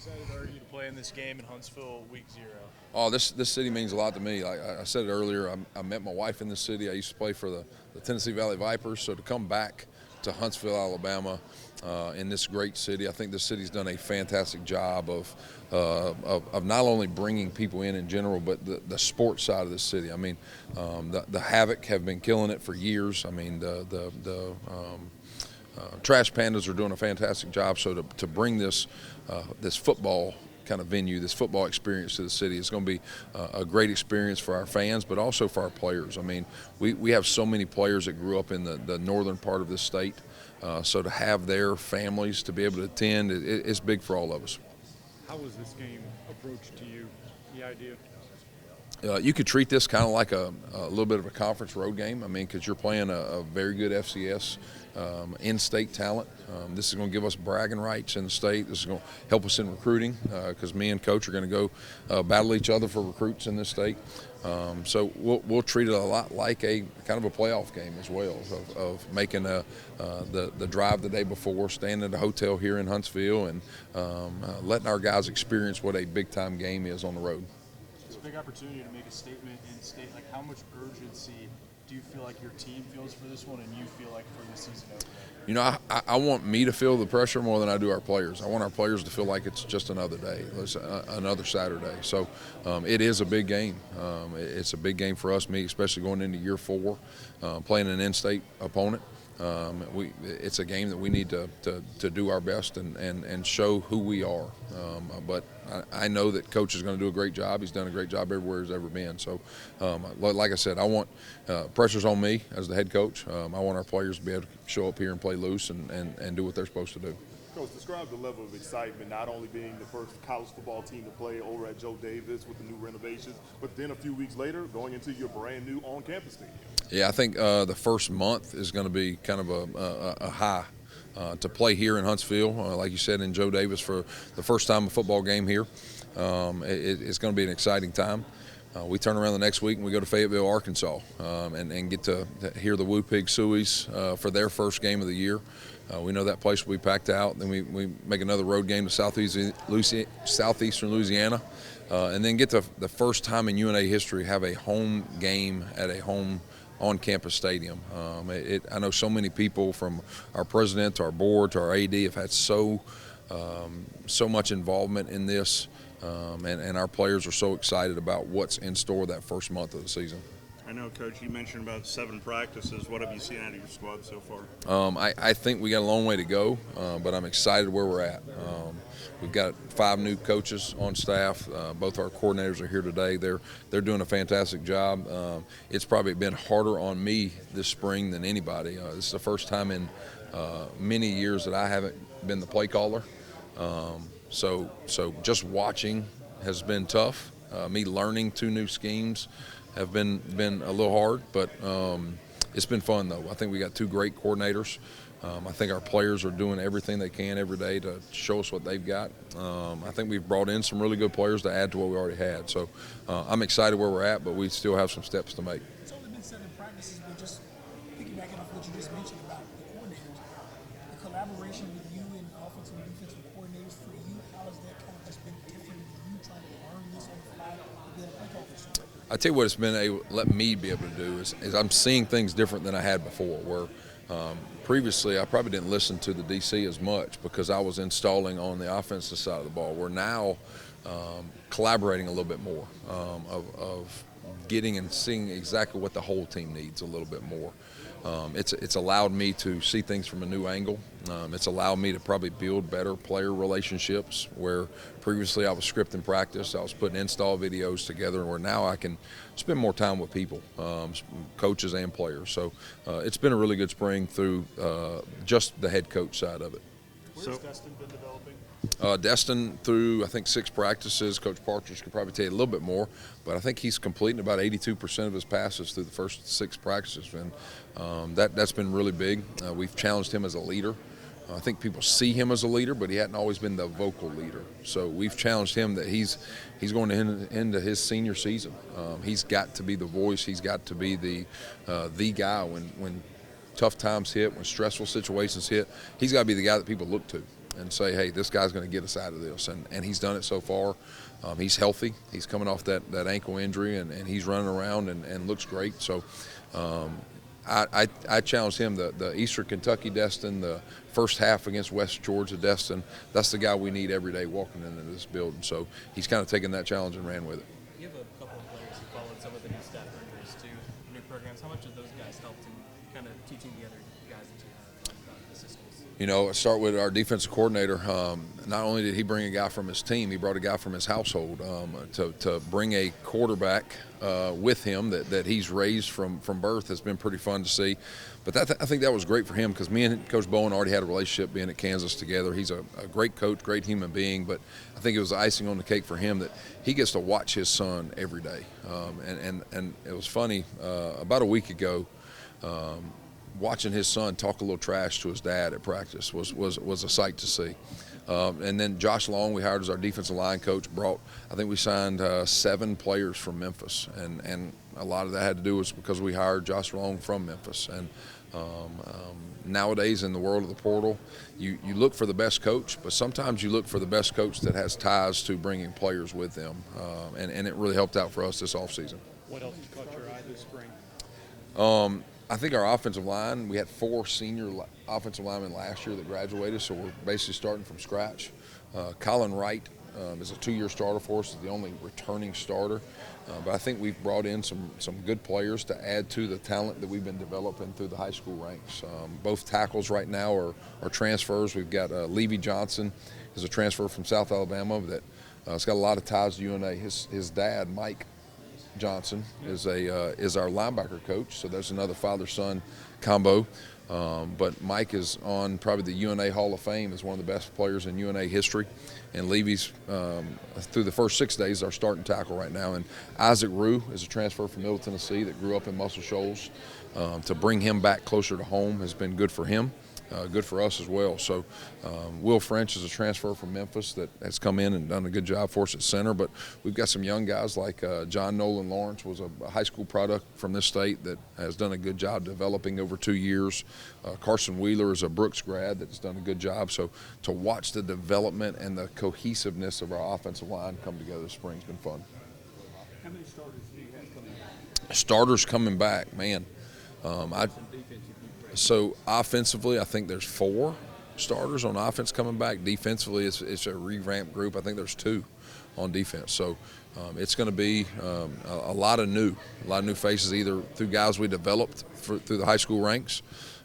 excited are you to play in this game in Huntsville week 0? Oh, this city means a lot to me. Like I said it earlier, I met my wife in this city. I used to play for the Tennessee Valley Vipers, so to come back to Huntsville, Alabama, in this great city, I think this city's done a fantastic job of not only bringing people in general, but the sports side of this city. I mean, the Havoc have been killing it for years. I mean, Trash Pandas are doing a fantastic job. So to bring this football kind of venue, this football experience to the city, is going to be a great experience for our fans, but also for our players. I mean, we have so many players that grew up in the northern part of this state, so to have their families to be able to attend, it's big for all of us. How was this game approached to you, the idea? You could treat this kind of like a little bit of a conference road game. I mean, because you're playing a very good FCS in-state talent. This is going to give us bragging rights in the state. This is going to help us in recruiting because me and Coach are going to go battle each other for recruits in this state. So we'll treat it a lot like a kind of a playoff game as well, of making the drive the day before, staying at a hotel here in Huntsville, and letting our guys experience what a big-time game is on the road. It's a big opportunity to make a statement in state. Like, how much urgency do you feel like your team feels for this one, and you feel like for the season opener? You know, I want me to feel the pressure more than I do our players. I want our players to feel like it's just another day, another Saturday. So it is a big game. It's a big game for us, me especially going into year 4, playing an in-state opponent. It's a game that we need to do our best and show who we are. But I know that Coach is going to do a great job. He's done a great job everywhere he's ever been. So, like I said, I want pressure's on me as the head coach. I want our players to be able to show up here and play loose and do what they're supposed to do. Coach, describe the level of excitement, not only being the first college football team to play over at Joe Davis with the new renovations, but then a few weeks later going into your brand new on-campus stadium. Yeah, I think the first month is going to be kind of a high to play here in Huntsville, like you said, in Joe Davis for the first time a football game here. It's going to be an exciting time. We turn around the next week and we go to Fayetteville, Arkansas, and get to hear the Woo Pig Sueys for their first game of the year. We know that place will be packed out. Then we make another road game to southeastern Louisiana, and then get to the first time in UNA history have a home game at a home on-campus stadium. I know so many people, from our president to our board to our AD, have had so much involvement in this, and our players are so excited about what's in store that first month of the season. I know, Coach, you mentioned about 7 practices. What have you seen out of your squad so far? I think we got a long way to go, but I'm excited where we're at. We've got 5 new coaches on staff. Both our coordinators are here today. They're doing a fantastic job. It's probably been harder on me this spring than anybody. This is the first time in many years that I haven't been the play caller. So just watching has been tough. Me learning 2 new schemes have been a little hard, but it's been fun though. I think we got 2 great coordinators. I think our players are doing everything they can every day to show us what they've got. I think we've brought in some really good players to add to what we already had. So I'm excited where we're at, but we still have some steps to make. It's only been 7 practices, but just piggybacking off what you just mentioned about the coordinators, the collaboration with you and offensive and defensive coordinators, for you, how has that kind of just been different than you trying to learn this on the fly to be a play officer? I tell you what, it's been let me be able to do is I'm seeing things different than I had before, where previously I probably didn't listen to the DC as much because I was installing on the offensive side of the ball. We're now collaborating a little bit more, of getting and seeing exactly what the whole team needs a little bit more. It's allowed me to see things from a new angle. It's allowed me to probably build better player relationships, where previously I was scripting practice, I was putting install videos together, where now I can spend more time with people, coaches and players. So it's been a really good spring through just the head coach side of it. Where's Destin been developing? Destin, through I think 6 practices. Coach Partridge could probably tell you a little bit more, but I think he's completing about 82% of his passes through the first 6 practices, and that's been really big. We've challenged him as a leader. I think people see him as a leader, but he hadn't always been the vocal leader. So we've challenged him that he's going into his senior season. He's got to be the voice. He's got to be the guy when tough times hit, when stressful situations hit. He's got to be the guy that people look to. and say, hey, this guy's going to get us out of this. And he's done it so far. He's healthy. He's coming off that ankle injury, and he's running around and looks great. So I challenge him. The Eastern Kentucky Destin, the first half against West Georgia Destin, that's the guy we need every day walking into this building. So he's kind of taken that challenge and ran with it. You have a couple of players who followed some of the new staff members too, new programs. How much have those guys helped in kind of teaching the other guys that you have about the systems? You know, start with our defensive coordinator. Not only did he bring a guy from his team, he brought a guy from his household to bring a quarterback with him that he's raised from birth has been pretty fun to see. But I think that was great for him because me and Coach Bowen already had a relationship being at Kansas together. He's a great coach, great human being, but I think it was icing on the cake for him that he gets to watch his son every day. And it was funny, about a week ago, watching his son talk a little trash to his dad at practice was a sight to see. And then Josh Long, we hired as our defensive line coach, I think we signed 7 players from Memphis, and a lot of that had to do was because we hired Josh Long from Memphis. And nowadays in the world of the portal, you look for the best coach, but sometimes you look for the best coach that has ties to bringing players with them, and it really helped out for us this offseason. What else caught your eye this spring? I think our offensive line, we had 4 senior offensive linemen last year that graduated, so we're basically starting from scratch. Colin Wright is a 2-year starter for us, is the only returning starter. But I think we've brought in some good players to add to the talent that we've been developing through the high school ranks. Both tackles right now are transfers. We've got Levy Johnson is a transfer from South Alabama that has got a lot of ties to UNA. His dad, Mike Johnson, is our linebacker coach, so there's another father-son combo. But Mike is on probably the UNA Hall of Fame as one of the best players in UNA history. And Levy's, through the first 6 days, our starting tackle right now. And Isaac Rue is a transfer from Middle Tennessee that grew up in Muscle Shoals. To bring him back closer to home has been good for him. Good for us as well. So Will French is a transfer from Memphis that has come in and done a good job for us at center. But we've got some young guys like John Nolan Lawrence was a high school product from this state that has done a good job developing over 2 years. Carson Wheeler is a Brooks grad that's done a good job. So to watch the development and the cohesiveness of our offensive line come together this spring has been fun. How many starters do you have coming back? Starters coming back, man. So offensively, I think there's 4 starters on offense coming back. Defensively, it's a revamped group. I think there's 2 on defense. So it's going to be a lot of new faces, either through guys we developed through the high school ranks,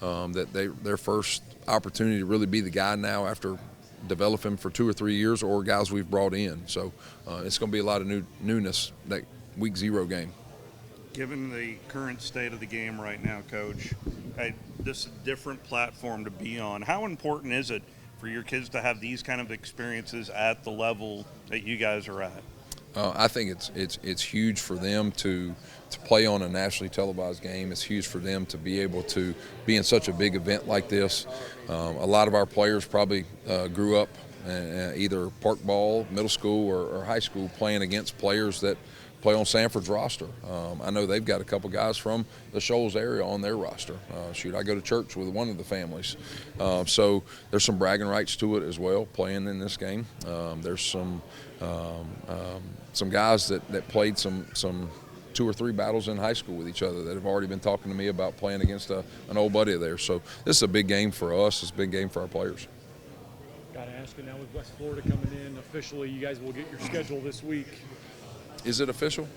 that their first opportunity to really be the guy now after developing for 2 or 3 years, or guys we've brought in. So it's going to be a lot of newness that week 0 game. Given the current state of the game right now, Coach, this is a different platform to be on. How important is it for your kids to have these kind of experiences at the level that you guys are at? I think it's huge for them to play on a nationally televised game. It's huge for them to be able to be in such a big event like this. A lot of our players probably grew up either park ball, middle school, or high school playing against players that play on Samford's roster. I know they've got a couple guys from the Shoals area on their roster. I go to church with one of the families. So there's some bragging rights to it as well, playing in this game. There's some guys that played some 2 or 3 battles in high school with each other that have already been talking to me about playing against an old buddy of theirs. So this is a big game for us. It's a big game for our players. Got to ask you now, with West Florida coming in officially, you guys will get your schedule this week. Is it official?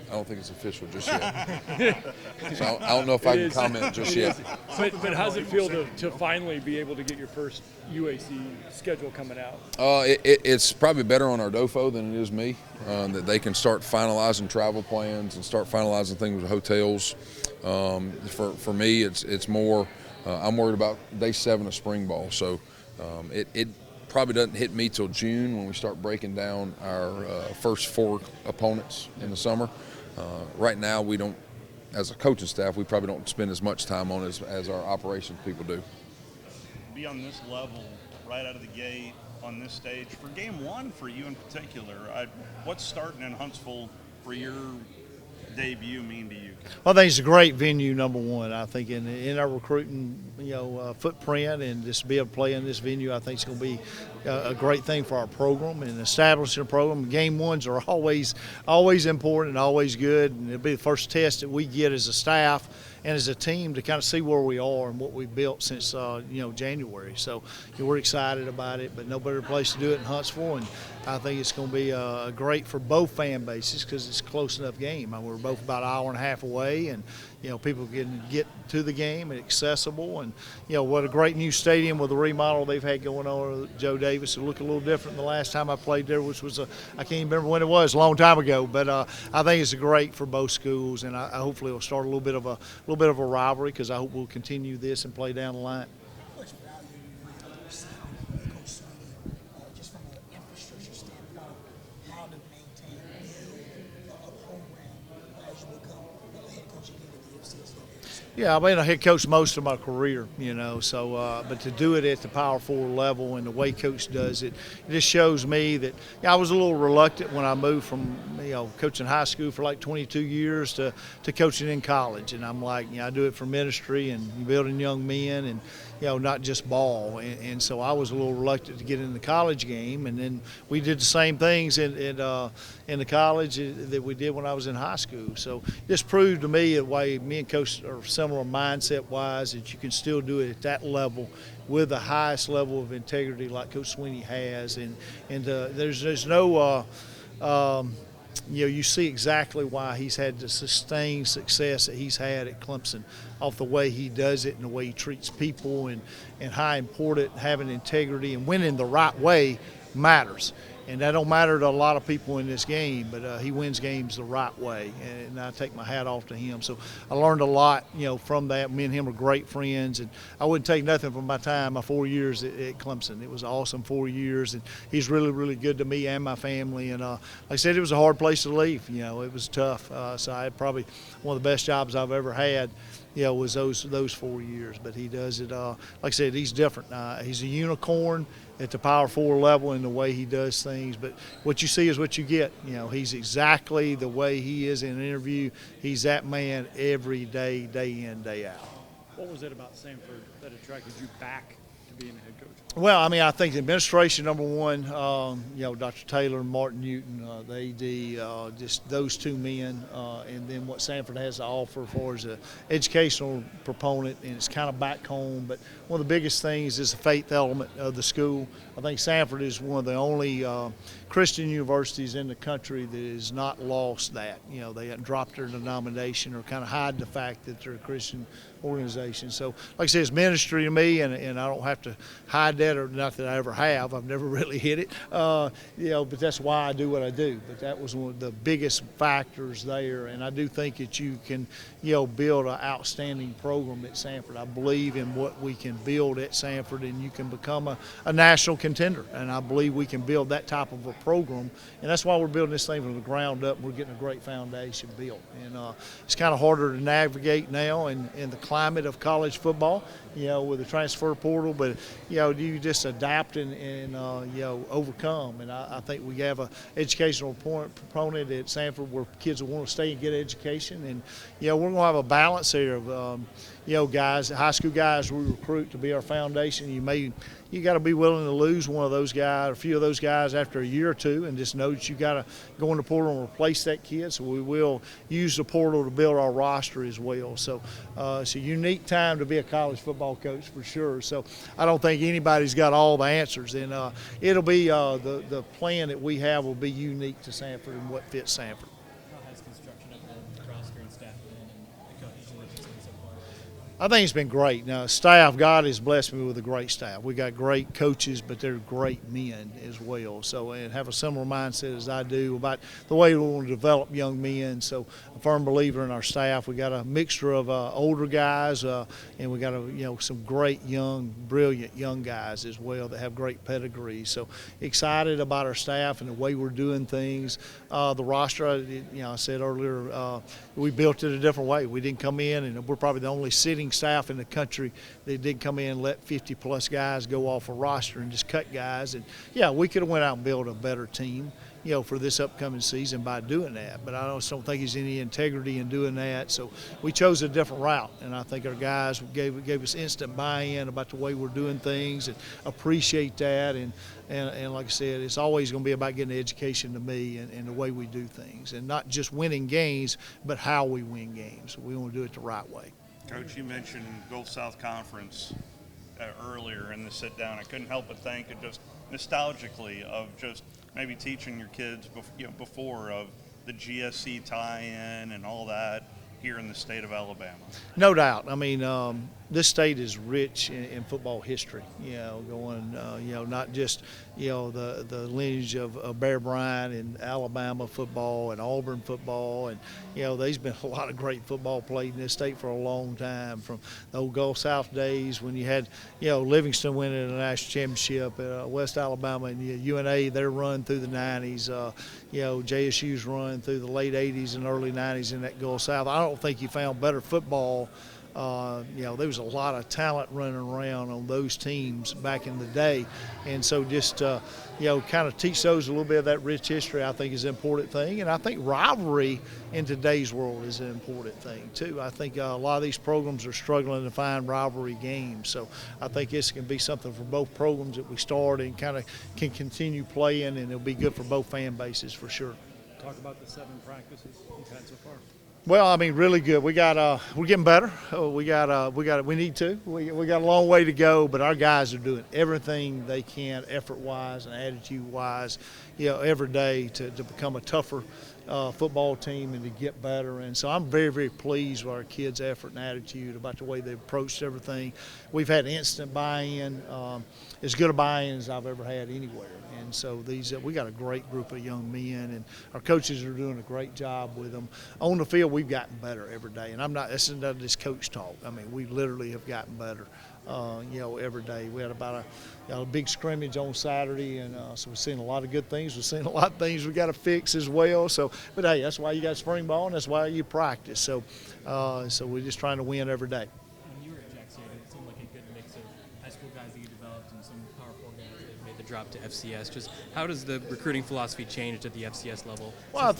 I don't think it's official just yet. So I don't know if I can comment just yet. But how does it feel to finally be able to get your first UAC schedule coming out? It's probably better on our DOFO than it is me, that they can start finalizing travel plans and start finalizing things with hotels. For me, it's more, I'm worried about day 7 of spring ball. So it probably doesn't hit me till June when we start breaking down our first 4 opponents in the summer. Right now, we don't, as a coaching staff, we probably don't spend as much time on it as our operations people do. Be on this level right out of the gate on this stage for game 1 for you in particular. What's starting in Huntsville for your debut mean to you? Well, I think it's a great venue, number one. I think in our recruiting, footprint, and just to be able to play in this venue, I think it's going to be a great thing for our program and establishing a program. Game ones are always important and always good, and it'll be the first test that we get as a staff and as a team to kind of see where we are and what we've built since January. So we're excited about it, but no better place to do it in Huntsville, and I think it's going to be great for both fan bases because it's a close enough game. We're both about an hour and a half away, and people can get to the game and accessible. And what a great new stadium with the remodel they've had going on at Joe Davis. It'll look a little different than the last time I played there, which was I can't even remember when it was, a long time ago. But I think it's great for both schools, and I hopefully it'll start a little bit of a rivalry because I hope we'll continue this and play down the line. How much value you really receive, Coach Sweeney, just from an infrastructure standpoint, how to maintain and build a program as you become a head coach again at the FCS level? Yeah, I've been a head coach most of my career, but to do it at the Power 4 level and the way Coach does it, it just shows me that I was a little reluctant when I moved from, coaching high school for like 22 years to coaching in college. And I'm like, I do it for ministry and building young men and, not just ball. And so I was a little reluctant to get in the college game. And then we did the same things in the college that we did when I was in high school. So this proved to me the way me and Coach are similar mindset-wise, that you can still do it at that level with the highest level of integrity like Coach Sweeney has. And there's no you see exactly why he's had the sustained success that he's had at Clemson off the way he does it and the way he treats people and how important having integrity and winning the right way matters. And that don't matter to a lot of people in this game, but he wins games the right way, and I take my hat off to him. So I learned a lot, from that. Me and him are great friends, and I wouldn't take nothing from my 4 years at Clemson. It was an awesome 4 years, and he's really, really good to me and my family. And like I said, it was a hard place to leave. It was tough. So I had probably one of the best jobs I've ever had. Was those 4 years. But he does it, like I said, he's different. He's a unicorn at the Power 4 level in the way he does things. But what you see is what you get. He's exactly the way he is in an interview. He's that man every day, day in, day out. What was it about Samford that attracted you back to being a head coach? Well, I think the administration, number one, Dr. Taylor and Martin Newton, the AD, just those two men, and then what Samford has to offer for as an educational proponent, and it's kind of back home. But one of the biggest things is the faith element of the school. I think Samford is one of the only Christian universities in the country that has not lost that. They haven't dropped their denomination or kind of hide the fact that they're a Christian organization. So, like I said, it's ministry to me, and I don't have to hide that, or not that I ever have. I've never really hid it, but that's why I do what I do. But that was one of the biggest factors there, and I do think that you can, build an outstanding program at Samford. I believe in what we can build at Samford, and you can become a national contender, and I believe we can build that type of a program, and that's why we're building this thing from the ground up, and we're getting a great foundation built. And it's kind of harder to navigate now in the climate of college football, with the transfer portal, but you just adapt and overcome. And I think we have an educational proponent at Samford where kids will want to stay and get education, and we're going to have a balance here of guys, high school guys we recruit to be our foundation. You got to be willing to lose one of those guys, a few of those guys after a year or two, and just know that you got to go in the portal and replace that kid. So we will use the portal to build our roster as well. So it's a unique time to be a college football coach for sure. So I don't think anybody's got all the answers, and it'll be the plan that we have will be unique to Samford and what fits Samford. How has construction of the roster and staff been, and the coaches that you've seen so far? I think it's been great. Now, staff, God has blessed me with a great staff. We got great coaches, but they're great men as well. So, and have a similar mindset as I do about the way we want to develop young men. So, I'm a firm believer in our staff. We got a mixture of older guys, and we got some great young, brilliant young guys as well that have great pedigrees. So, excited about our staff and the way we're doing things. The roster, I said earlier, we built it a different way. We didn't come in, and we're probably the only sitting staff in the country that did come in and let 50-plus guys go off a roster and just cut guys. And, yeah, we could have went out and built a better team, for this upcoming season by doing that. But I just don't think there's any integrity in doing that. So we chose a different route, and I think our guys gave us instant buy-in about the way we're doing things and appreciate that. And like I said, it's always going to be about getting the education to me and the way we do things, and not just winning games, but how we win games. We want to do it the right way. Coach, you mentioned Gulf South Conference earlier in the sit-down. I couldn't help but think of just nostalgically of just maybe teaching your kids before of the GSC tie-in and all that here in the state of Alabama. No doubt. I mean, this state is rich in football history, going, not just, the lineage of Bear Bryant and Alabama football and Auburn football. And, there's been a lot of great football played in this state for a long time, from the old Gulf South days when you had, Livingston winning the national championship, West Alabama and UNA, their run through the 90s, JSU's run through the late 80s and early 90s in that Gulf South. I don't think you found better football. There was a lot of talent running around on those teams back in the day. And so just, kind of teach those a little bit of that rich history, I think is an important thing. And I think rivalry in today's world is an important thing, too. I think a lot of these programs are struggling to find rivalry games. So I think this can be something for both programs that we start and kind of can continue playing, and it'll be good for both fan bases for sure. Talk about the 7 practices you've had so far. Well, I mean, really good. We got we're getting better. We need to. We got a long way to go, but our guys are doing everything they can, effort-wise and attitude-wise, every day to become a tougher football team and to get better. And so I'm very, very pleased with our kids' effort and attitude about the way they've approached everything. We've had instant buy-in, as good a buy-in as I've ever had anywhere. And so we got a great group of young men, and our coaches are doing a great job with them. On the field, we've gotten better every day. And this is not just coach talk. I mean, we literally have gotten better, every day. We had about a big scrimmage on Saturday, and so we've seen a lot of good things. We've seen a lot of things we got to fix as well. So, but hey, that's why you got spring ball, and that's why you practice. So, so we're just trying to win every day. When you were at Jackson, it seemed like a good mix of high school guys that you developed and some Power 4 guys that made the drop to FCS. Just how does the recruiting philosophy change at the FCS level? Well,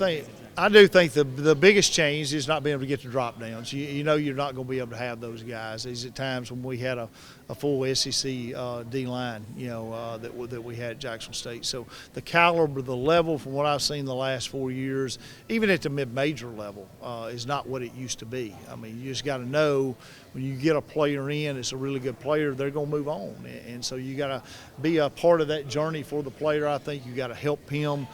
I do think the biggest change is not being able to get the drop downs. You're not going to be able to have those guys. These at times when we had a full SEC D line, that we had at Jackson State. So the caliber, the level from what I've seen the last 4 years, even at the mid-major level, is not what it used to be. I mean, you just got to know when you get a player in, it's a really good player, they're going to move on. And so you got to be a part of that journey for the player. I think you got to help him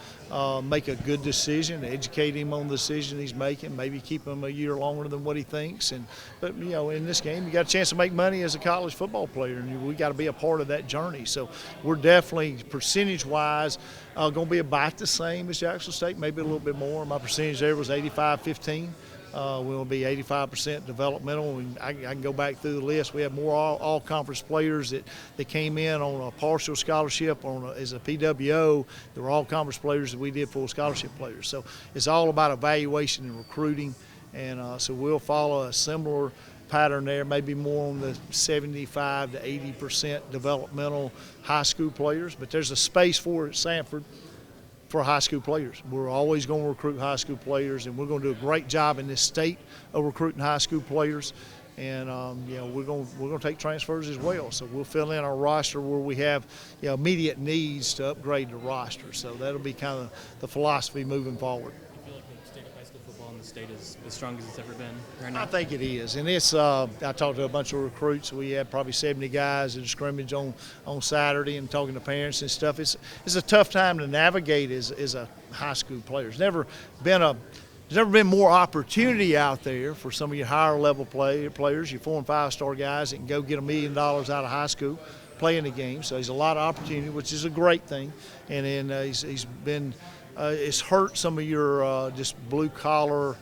make a good decision, educate him on the decision he's making, maybe keep him a year longer than what he thinks. But in this game, you got a chance to make money as a college football player, and we got to be a part of that journey. So we're definitely, percentage-wise, going to be about the same as Jackson State, maybe a little bit more. My percentage there was 85-15. We'll be 85% developmental. And I can go back through the list. We have more all-conference players that came in on a partial scholarship as a PWO. They were all-conference players that we did full scholarship players. So it's all about evaluation and recruiting. And so we'll follow a similar pattern there, maybe more on the 75 to 80% developmental high school players. But there's a space for it at Samford for high school players. We're always going to recruit high school players, and we're going to do a great job in this state of recruiting high school players. And we're going to take transfers as well. So we'll fill in our roster where we have immediate needs to upgrade the roster. So that'll be kind of the philosophy moving forward. Do you feel like the state of high school football in the state is as strong as it's ever been right now? I think it is, and it's. I talked to a bunch of recruits. We had probably 70 guys at a scrimmage on Saturday, and talking to parents and stuff. It's a tough time to navigate as a high school player. There's never been more opportunity out there for some of your higher level players, your 4- and 5-star guys that can go get $1 million out of high school playing the game. So there's a lot of opportunity, which is a great thing. And then he's been. It's hurt some of your just blue collar,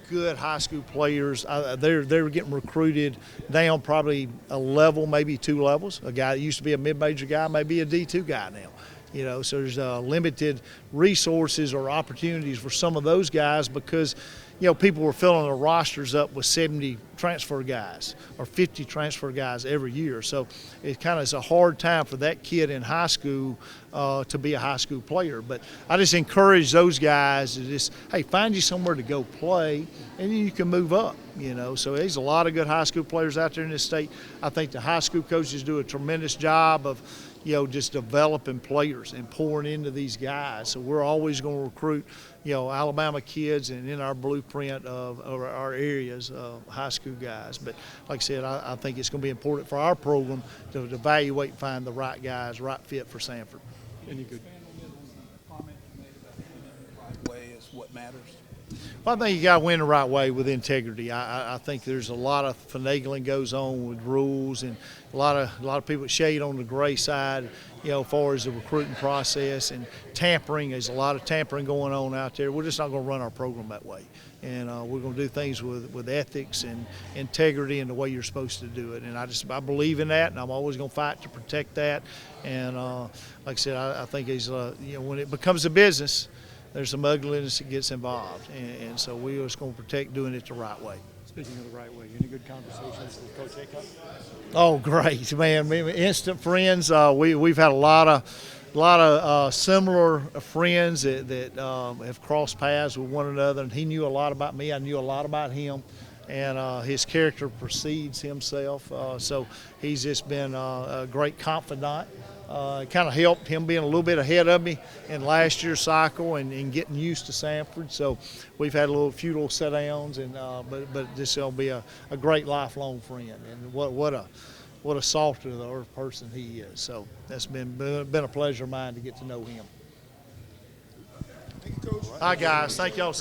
good high school players. They're getting recruited down probably a level, maybe 2 levels. A guy that used to be a mid-major guy may be a D2 guy now. So there's limited resources or opportunities for some of those guys because, people were filling their rosters up with 70 transfer guys or 50 transfer guys every year. So it kind of is a hard time for that kid in high school to be a high school player. But I just encourage those guys to just, hey, find you somewhere to go play, and then you can move up. So there's a lot of good high school players out there in this state. I think the high school coaches do a tremendous job of just developing players and pouring into these guys. So we're always going to recruit, Alabama kids and in our blueprint of our areas, high school guys. But like I said, I think it's going to be important for our program to evaluate and find the right guys, right fit for Samford. Any good? Way is what matters. Well, I think you got to win the right way with integrity. I think there's a lot of finagling goes on with rules, and a lot of people shade on the gray side, as far as the recruiting process and tampering. There's a lot of tampering going on out there. We're just not going to run our program that way, and we're going to do things with ethics and integrity and the way you're supposed to do it. And I believe in that, and I'm always going to fight to protect that. And like I said, I think when it becomes a business, there's some ugliness that gets involved, and so we're just going to protect doing it the right way. Speaking of the right way, any good conversations with Coach Hickok? Oh, great, man! Instant friends. We've had a lot of similar friends that have crossed paths with one another, and he knew a lot about me. I knew a lot about him, and his character precedes himself. So he's just been a great confidant. Kind of helped him being a little bit ahead of me in last year's cycle and getting used to Samford. So we've had a few little sit-downs, and but this will be a great lifelong friend. And what a salt of the earth person he is. So that's been a pleasure of mine to get to know him. Thank you, Coach. All right, guys. Thank y'all.